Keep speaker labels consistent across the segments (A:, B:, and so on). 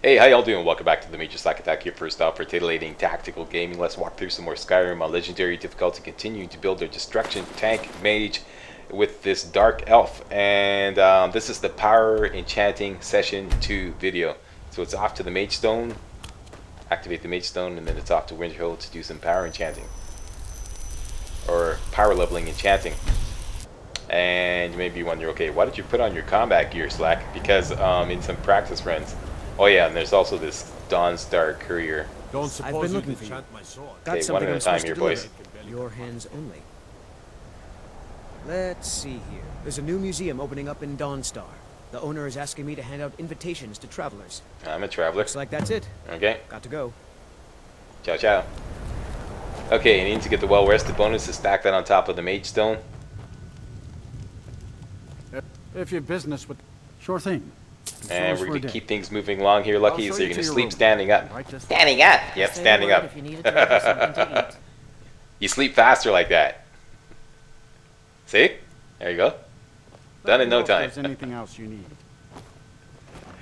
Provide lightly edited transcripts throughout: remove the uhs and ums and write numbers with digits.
A: Hey, how y'all doing? Welcome back to the MajorSlackAttack here. First off, for titillating tactical gaming, let's walk through some more Skyrim on legendary difficulty, continuing to build their destruction tank mage with this dark elf. And this is the Power Enchanting Session 2 video. So it's off to the Mage Stone, activate the Mage Stone, and then it's off to Winterhold to do some power enchanting. Or power leveling enchanting. And you may be wondering, okay, why did you put on your combat gear, Slack? Because in some practice runs. Oh yeah, and there's also this Dawnstar Courier.
B: Don't suppose you can
C: enchant
B: my sword.
A: Okay, one at a time here, boys.
C: Your hands only. Let's see here. There's a new museum opening up in Dawnstar. The owner is asking me to hand out invitations to travelers.
A: I'm a traveler.
C: Looks like that's it.
A: Okay.
C: Got to go.
A: Ciao, ciao. Okay, you need to get the well-rested bonus to stack that on top of the Mage Stone.
B: If your business with... Sure thing.
A: And we're going to keep things moving along here, Lucky, so you're going to sleep standing up.
B: Right,
A: Standing up! Yep, standing up.
D: If you need a drink or something to eat.
A: You sleep faster like that. See? There you go. Done in no time.
B: If there's anything else you need.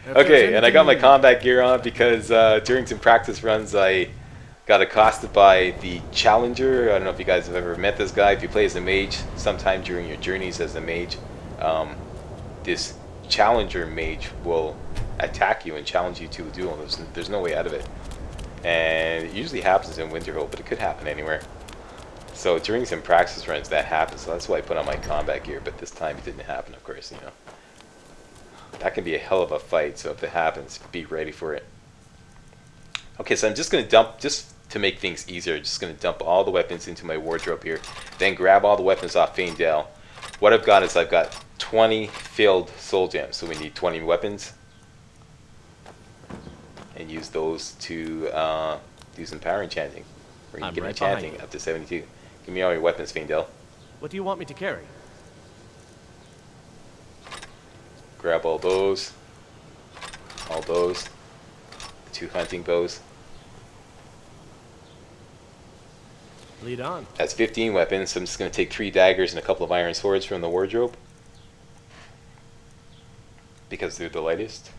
A: Okay, and I got my combat gear on because during some practice runs I got accosted by the Challenger. I don't know if you guys have ever met this guy. If you play as a mage, sometime during your journeys as a mage, this Challenger mage will attack you and challenge you to a duel. There's no way out of it. And it usually happens in Winterhold, but it could happen anywhere. So during some practice runs that happens, so that's why I put on my combat gear, but this time it didn't happen, of course, you know. That can be a hell of a fight, so if it happens, be ready for it. Okay, so I'm just going to dump, just to make things easier, just going to dump all the weapons into my wardrobe here, then grab all the weapons off Faendale. What I've got is I've got 20 filled soul gems, so we need 20 weapons. And use those to do some power enchanting. We're going to get enchanting up to 72. Give me all your weapons, Faendale.
E: What do you want me to carry?
A: Grab all those. All those. 2 hunting bows.
E: Lead on.
A: That's 15 weapons, so I'm just going to take 3 daggers and a couple of iron swords from the wardrobe. Because they're the lightest.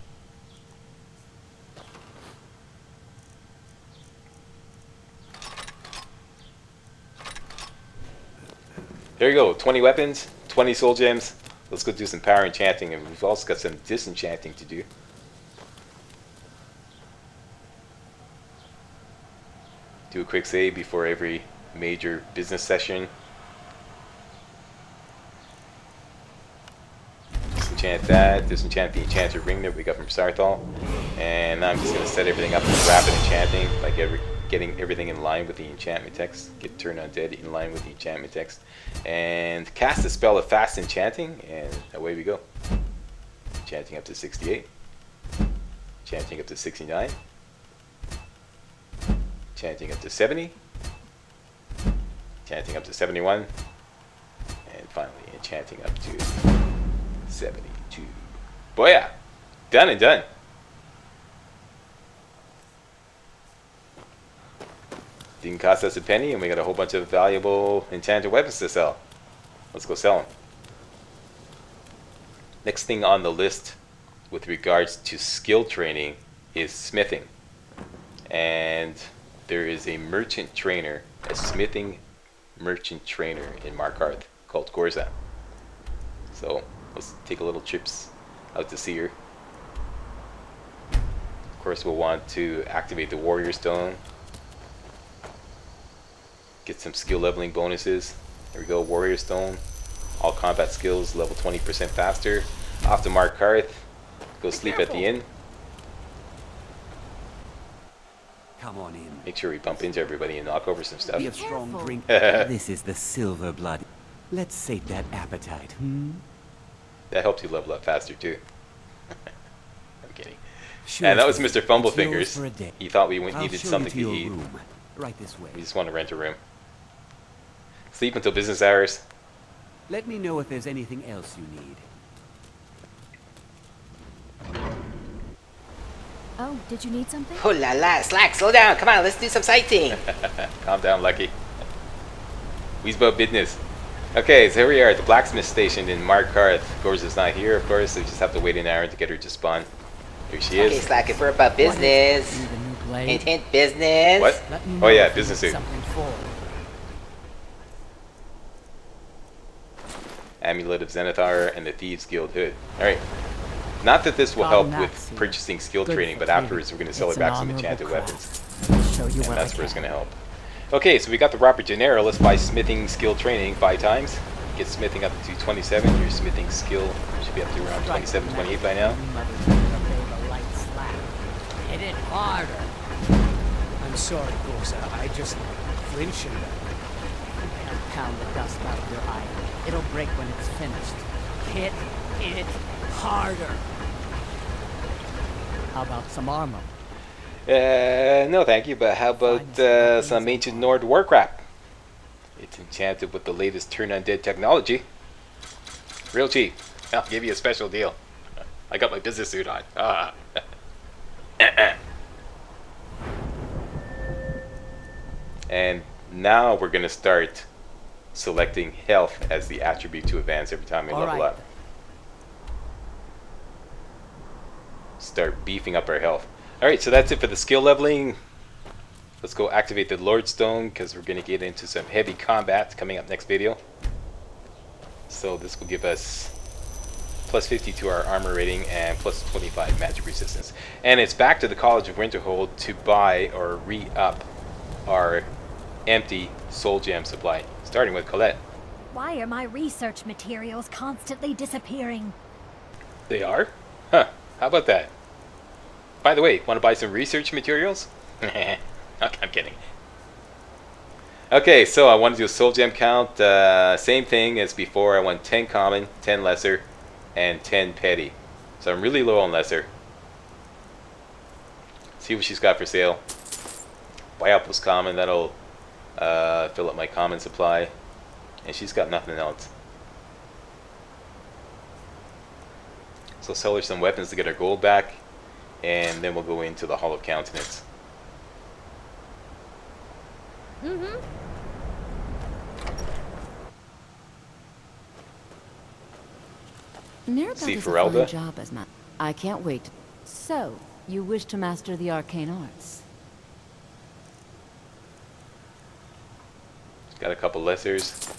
A: There you go, 20 weapons, 20 soul gems. Let's go do some power enchanting, and we've also got some disenchanting to do. Do a quick save before every major business session. Disenchant that, disenchant the enchanted ring that we got from Sarthal. And now I'm just going to set everything up with rapid enchanting, like getting everything in line with the enchantment text. Get Turn Undead in line with the enchantment text. And cast a spell of fast enchanting, and away we go. Enchanting up to 68. Enchanting up to 69. Enchanting up to 70. Enchanting up to 71. And finally enchanting up to 72. Booyah! Done and done. Didn't cost us a penny, and we got a whole bunch of valuable enchanted weapons to sell. Let's go sell them. Next thing on the list with regards to skill training is smithing. And there is a merchant trainer, a smithing merchant trainer in Markarth called Gorza. So let's take a little trips out to see her. Of course, we'll want to activate the Warrior Stone. Get some skill leveling bonuses. There we go, Warrior Stone. All combat skills level 20% faster. Off to Markarth. Go sleep at the inn.
F: Come on in.
A: Make sure we bump into everybody and knock over some stuff.
F: Be a strong drink. This is the silver blood. Let's sate that appetite,
A: That helps you level up faster too. I'm kidding.
F: Sure.
A: And that was Mr.
F: It's
A: Fumblefingers.
F: yours for a day.
A: He thought we
F: I'll
A: needed
F: show
A: something
F: you
A: to
F: to
A: eat.
F: your room. Right this way.
A: We just want to rent a room. Sleep until business hours.
F: Let me know if there's anything else you need.
D: Oh, did you need something?
G: Oh la la, Slack, slow down. Come on, let's do some sightseeing.
A: Calm down, Lucky. We's about business. Okay, so here we are at the blacksmith station in Markarth. Gorza's not here, of course, so we just have to wait an hour to get her to spawn. Here she
G: Okay,
A: is.
G: Slack, if we're about business.
B: Need a new blade?
G: Hint, hint, business.
A: What?
B: Let me
A: Oh
B: know
A: yeah,
B: if you
A: business
B: need
A: suit.
B: something for.
A: Amulet of Zenithar and the Thieves Guild hood. Alright. Not that this will help with
B: Maxi.
A: purchasing skill
B: Good
A: training,
B: for
A: but
B: trading.
A: afterwards we're going to sell
B: It's
A: her
B: an
A: back some
B: honorable
A: enchanted
B: craft.
A: weapons.
B: I'll show you
A: And
B: what
A: that's
B: I
A: where it's
B: can.
A: going to help. Okay, so we got the Robert Gennaro. Let's buy smithing skill training 5 times. Get smithing up to 27. Your smithing skill should be up to around 27, 28 by now.
B: Hit it harder.
C: I'm sorry, Gorza. I just flinched at that.
B: I'll pound the dust out of your eye. It'll break when it's finished. Hit it harder. How about some armor?
A: No thank you, but how about some ancient Nord warcraft? It's enchanted with the latest turn undead technology. Real cheap. I'll give you a special deal. I got my business suit on. Ah. And now we're going to start selecting health as the attribute to advance every time we level
B: Alright.
A: up. Start beefing up our health. Alright, so that's it for the skill leveling. Let's go activate the Lordstone because we're going to get into some heavy combat coming up next video. So this will give us plus 50 to our armor rating and plus 25 magic resistance. And it's back to the College of Winterhold to buy or re-up our empty soul gem supply, starting with Colette.
D: Why are my research materials constantly disappearing?
A: They are? Huh, how about that? By the way, want to buy some research materials? Okay, I'm kidding. Okay, so I want to do a soul gem count. Same thing as before. I want 10 common, 10 lesser, and 10 petty. So I'm really low on lesser. See what she's got for sale. Buy Outpost this common. That'll fill up my common supply. And she's got nothing else. So sell her some weapons to get her gold back. And then we'll go into the Hall of Countenance.
H: Mirabelle
A: See
H: does
A: Ferelda?
H: a fine job as I can't wait. So, you wish to master the arcane arts?
A: Got a couple lessers.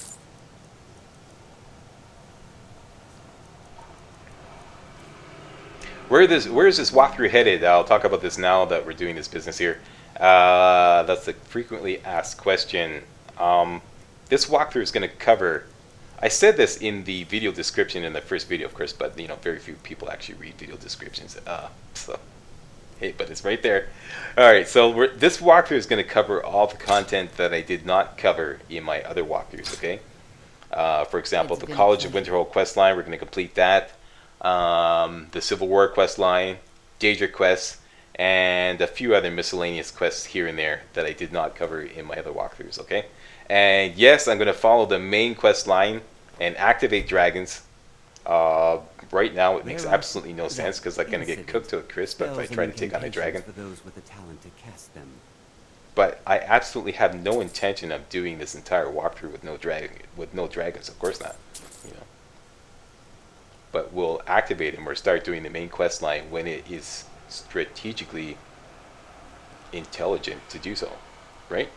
A: Where is this walkthrough headed? I'll talk about this now that we're doing this business here. That's a frequently asked question. This walkthrough is going to cover. I said this in the video description in the first video, of course, but very few people actually read video descriptions. So, hey, but it's right there. All right, so this walkthrough is going to cover all the content that I did not cover in my other walkthroughs. Okay. For example, the College of Winterhold quest line, we're going to complete that. The Civil War quest line, Daedric quests, and a few other miscellaneous quests here and there that I did not cover in my other walkthroughs. Okay. And yes, I'm going to follow the main quest line and activate dragons. Right now, it makes absolutely no sense because I'm going to get cooked to a crisp if I try to take on a dragon.
F: For those with the talent to cast them.
A: But I absolutely have no intention of doing this entire walkthrough with no dragons. Of course not. But we'll activate them or start doing the main quest line when it is strategically intelligent to do so, right?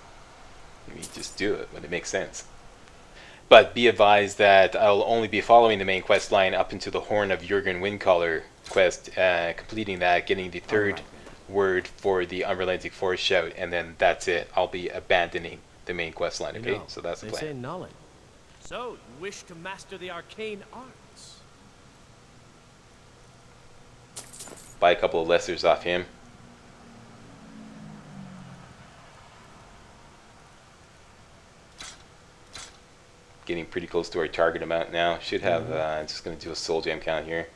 A: You just do it when it makes sense. But be advised that I'll only be following the main quest line up into the Horn of Jurgen Windcaller quest, completing that, getting the third word for the Unrelenting Force shout, and then that's it. I'll be abandoning the main quest line, okay? So that's the
E: They
A: plan.
E: say knowledge. So, you wish to master the arcane arts?
A: Buy a couple of lessers off him. Getting pretty close to our target amount now. Should have, I'm just going to do a soul gem count here.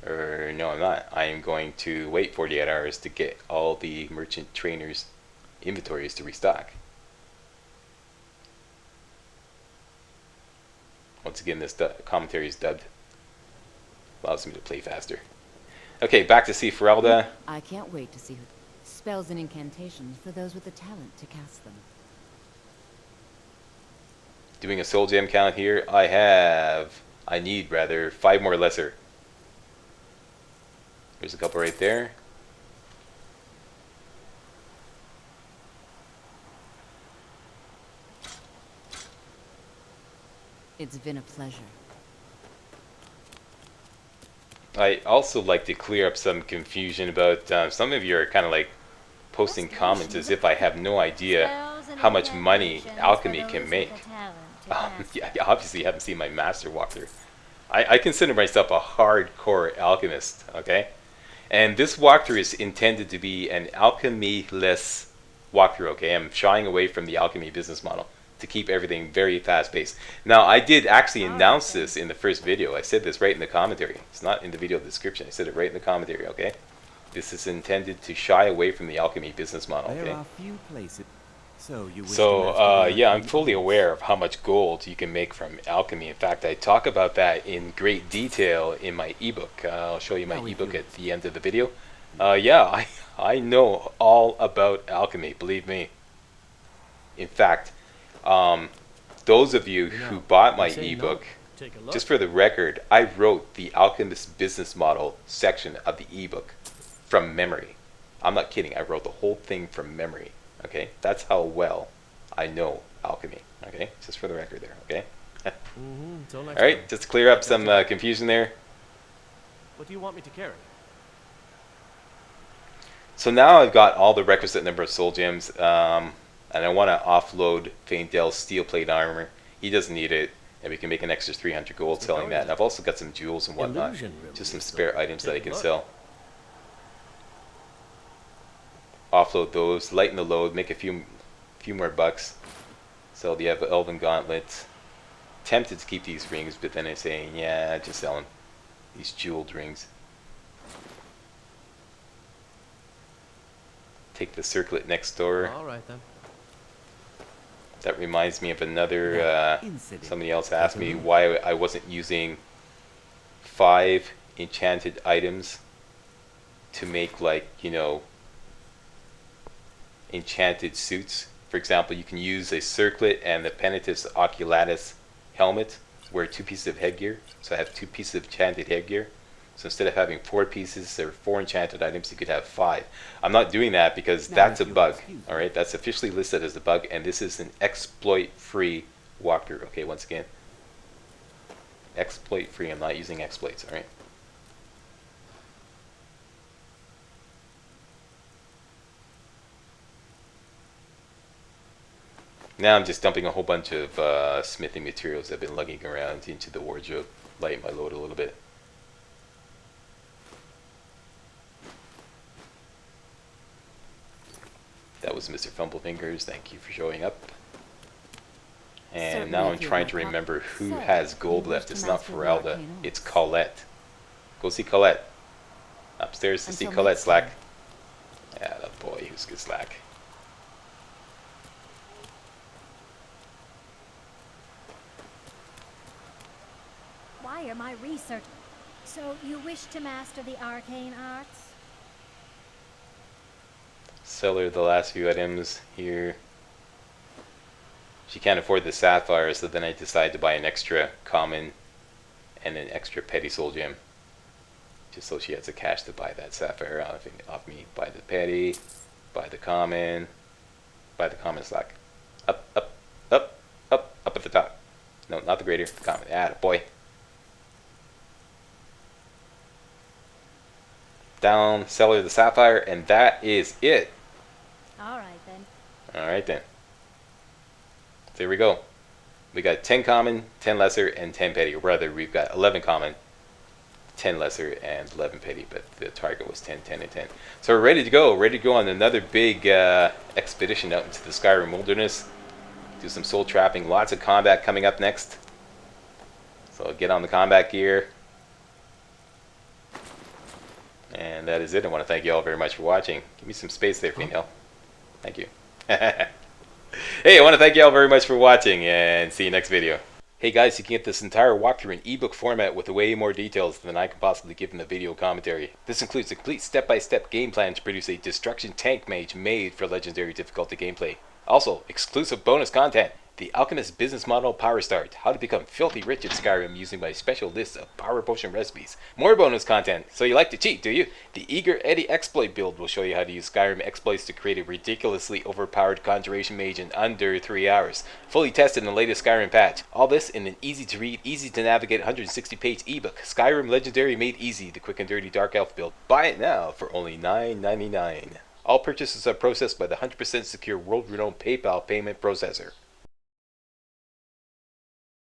A: Or no, I'm not. I am going to wait 48 hours to get all the merchant trainers' inventories to restock. Once again, this commentary is dubbed. Allows me to play faster. Okay, back to see Ferelda.
H: I can't wait to see her. Spells and incantations for those with the talent to cast them.
A: Doing a soul gem count here. I need 5 more lesser. There's a couple right there.
H: It's been a pleasure.
A: I also like to clear up some confusion about some of you are kind of like posting comments as if I have no idea how much money alchemy can make. Yeah, obviously you haven't seen my master walkthrough. I consider myself a hardcore alchemist, okay? And this walkthrough is intended to be an alchemy-less walkthrough, okay? I'm shying away from the alchemy business model to keep everything very fast-paced. Now, I did actually announce this in the first video. I said this right in the commentary. It's not in the video description. I said it right in the commentary, okay? This is intended to shy away from the alchemy business model, okay?
F: There are few places. So you wish to master the
A: yeah, I'm
F: arcane
A: fully
F: arts?
A: aware of how much gold you can make from alchemy. In fact, I talk about that in great detail in my ebook. I'll show you my ebook at the end of the video. Yeah, I know all about alchemy, believe me. In fact, those of you who bought my ebook,
E: Take a look.
A: just for the record, I wrote the Alchemist business model section of the ebook from memory. I'm not kidding, I wrote the whole thing from memory. Okay, that's how well I know alchemy. Okay, just for the record there. Okay.
E: Until next
A: All right,
E: time.
A: just to clear up some confusion there.
E: What do you want me to carry?
A: So now I've got all the requisite number of soul gems, and I want to offload Faindel's steel plate armor. He doesn't need it, and we can make an extra 300 gold selling that. And I've also got some jewels and whatnot,
E: Illusion room.
A: just some spare items that I
E: Take a
A: can
E: look.
A: sell. Offload those, lighten the load, make a few more bucks. Sell the Elven Gauntlet. Tempted to keep these rings, but then I say, yeah, just sell them. These jeweled rings. Take the circlet next door.
E: All right then.
A: That reminds me of another, somebody else asked me why I wasn't using 5 enchanted items to make, like, you know, enchanted suits. For example, you can use a circlet and the Penitus Oculatus helmet, wear 2 pieces of headgear. So I have 2 pieces of enchanted headgear. So instead of having 4 pieces or 4 enchanted items, you could have 5. I'm not doing that because that's a bug. Alright, that's officially listed as a bug, and this is an exploit-free walkthrough. Okay, once again, exploit-free. I'm not using exploits, alright? Now I'm just dumping a whole bunch of smithing materials that have been lugging around into the wardrobe, lighten my load a little bit. That was Mr. Fumblefingers. Thank you for showing up. And
H: Certainly,
A: now I'm
H: if you
A: trying
H: like
A: to
H: help.
A: remember who
H: So,
A: has
H: you
A: gold
H: wish
A: left.
H: to
A: It's not
H: master the
A: Ferelda.
H: arcane
A: It's
H: arts.
A: Colette. Go see Colette. Upstairs to see
H: Until
A: Colette,
H: next
A: Slack.
H: time.
A: Yeah, that boy who's good, Slack.
D: Why are my research? So you wish to master the arcane arts?
A: Sell her the last few items here. She can't afford the sapphire, so then I decide to buy an extra common and an extra petty soul gem. Just so she has the cash to buy that sapphire off me. Buy the petty, buy the common Slack. Up, up, up, up, up at the top. No, not the greater, the common. Boy. Down, sell her the sapphire, and that is it.
D: All right then.
A: Alright then. There we go. We got 10 common, 10 lesser, and 10 petty. Or rather, we've got 11 common, 10 lesser, and 11 petty. But the target was 10, 10, and 10. So we're ready to go. Ready to go on another big expedition out into the Skyrim wilderness. Do some soul trapping. Lots of combat coming up next. So get on the combat gear. And that is it. I want to thank you all very much for watching. Give me some space there, female. Thank you. Hey, I want to thank you all very much for watching, and see you next video. Hey guys, you can get this entire walkthrough in ebook format with way more details than I can possibly give in the video commentary. This includes a complete step-by-step game plan to produce a destruction tank mage made for legendary difficulty gameplay. Also, exclusive bonus content, The Alchemist Business Model Power Start. How to become filthy rich in Skyrim using my special list of power potion recipes. More bonus content. So you like to cheat, do you? The Eager Eddie exploit build will show you how to use Skyrim exploits to create a ridiculously overpowered conjuration mage in under 3 hours. Fully tested in the latest Skyrim patch. All this in an easy to read, easy to navigate 160-page ebook. Skyrim Legendary Made Easy, the quick and dirty Dark Elf build. Buy it now for only $9.99. All purchases are processed by the 100% secure world-renowned PayPal payment processor.